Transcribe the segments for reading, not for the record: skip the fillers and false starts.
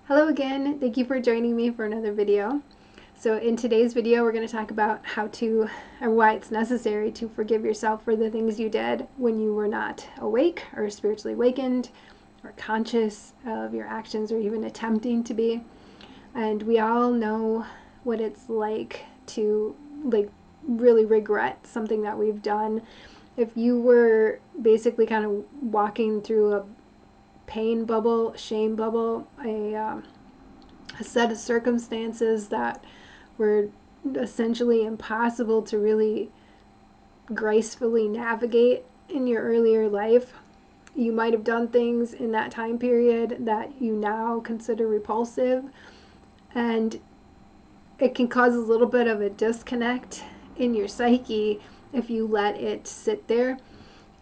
Hello again, thank you for joining me for another video. So in today's video we're going to talk about how to and why it's necessary to forgive yourself for the things you did when you were not awake or spiritually awakened or conscious of your actions or even attempting to be. And we all know what it's like to really regret something that we've done. If you were basically kind of walking through a pain bubble, shame bubble, a set of circumstances that were essentially impossible to really gracefully navigate in your earlier life. You might have done things in that time period that you now consider repulsive, and it can cause a little bit of a disconnect in your psyche if you let it sit there.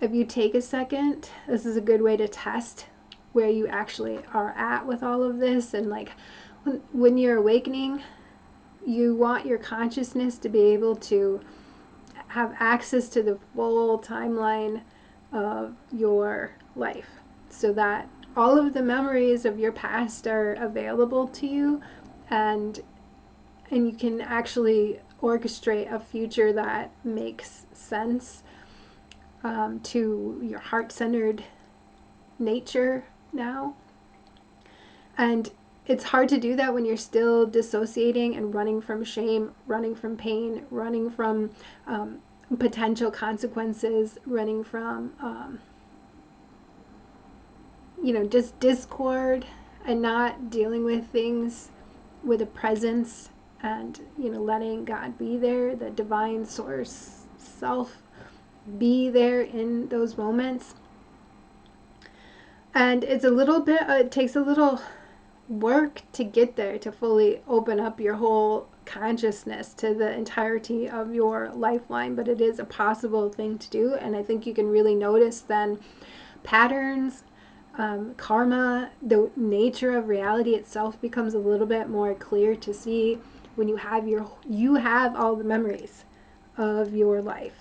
If you take a second, this is a good way to test where you actually are at with all of this. And when you're awakening, you want your consciousness to be able to have access to the full timeline of your life so that all of the memories of your past are available to you, and you can actually orchestrate a future that makes sense to your heart-centered nature now. And it's hard to do that when you're still dissociating and running from shame, running from pain, running from potential consequences, running from just discord, and not dealing with things with a presence, and letting God be there, the divine source self be there in those moments. And it's it takes a little work to get there, to fully open up your whole consciousness to the entirety of your lifeline, but it is a possible thing to do. And I think you can really notice then patterns, karma, the nature of reality itself becomes a little bit more clear to see when you have all the memories of your life.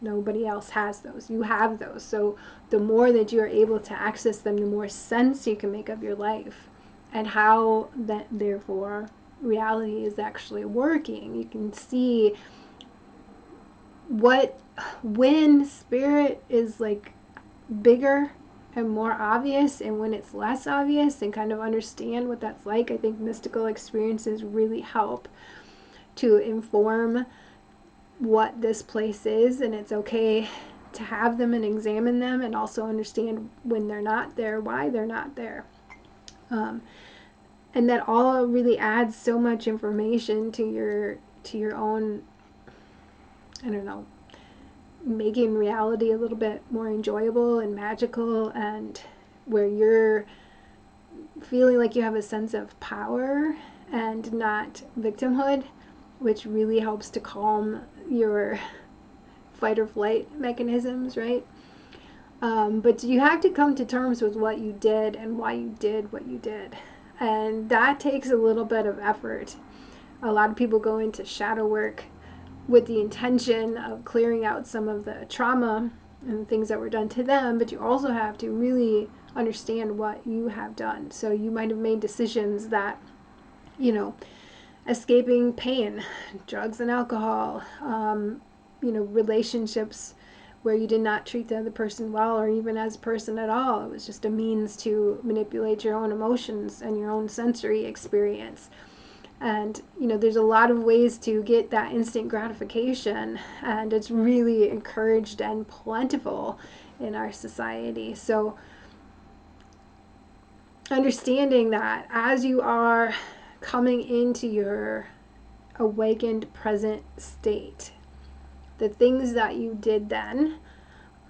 Nobody else has those. You have those. So the more that you are able to access them, the more sense you can make of your life and how that therefore reality is actually working. You can see when spirit is bigger and more obvious, and when it's less obvious, and kind of understand what that's like. I think mystical experiences really help to inform what this place is, and it's okay to have them and examine them, and also understand when they're not there, why they're not there. And that all really adds so much information to your own, I don't know, making reality a little bit more enjoyable and magical, and where you're feeling like you have a sense of power and not victimhood, which really helps to calm your fight or flight mechanisms, right? But you have to come to terms with what you did and why you did what you did. And that takes a little bit of effort. A lot of people go into shadow work with the intention of clearing out some of the trauma and things that were done to them, but you also have to really understand what you have done. So you might have made decisions that, escaping pain, drugs and alcohol, relationships where you did not treat the other person well, or even as a person at all. It was just a means to manipulate your own emotions and your own sensory experience. And there's a lot of ways to get that instant gratification, and it's really encouraged and plentiful in our society. So understanding that as you are coming into your awakened present state, the things that you did then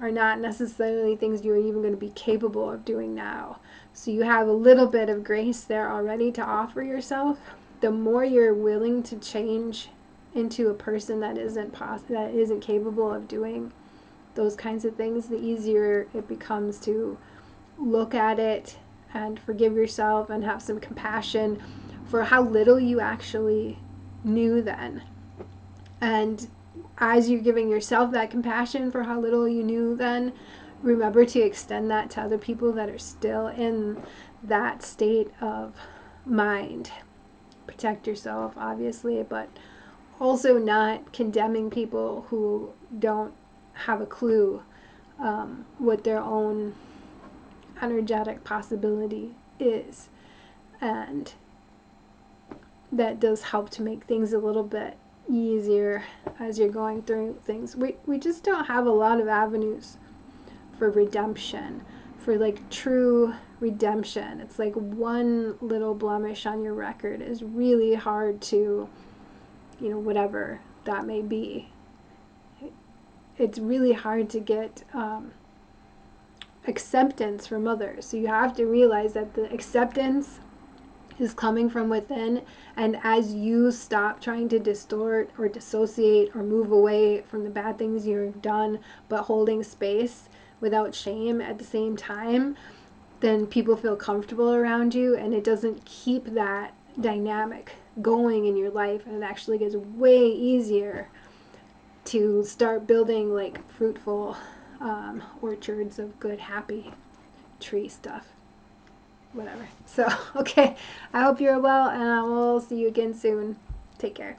are not necessarily things you're even going to be capable of doing now. So you have a little bit of grace there already to offer yourself. The more you're willing to change into a person that isn't capable of doing those kinds of things, the easier it becomes to look at it and forgive yourself and have some compassion for how little you actually knew then. And as you're giving yourself that compassion for how little you knew then, remember to extend that to other people that are still in that state of mind. Protect yourself, obviously, but also not condemning people who don't have a clue what their own energetic possibility is. And that does help to make things a little bit easier as you're going through things. We just don't have a lot of avenues for redemption, for like true redemption. It's like one little blemish on your record is really hard to, whatever that may be. It's really hard to get acceptance from others. So you have to realize that the acceptance is coming from within, and as you stop trying to distort or dissociate or move away from the bad things you've done, but holding space without shame at the same time, then people feel comfortable around you, and it doesn't keep that dynamic going in your life, and it actually gets way easier to start building like fruitful orchards of good, happy tree stuff. Whatever. So, okay. I hope you're well, and I will see you again soon. Take care.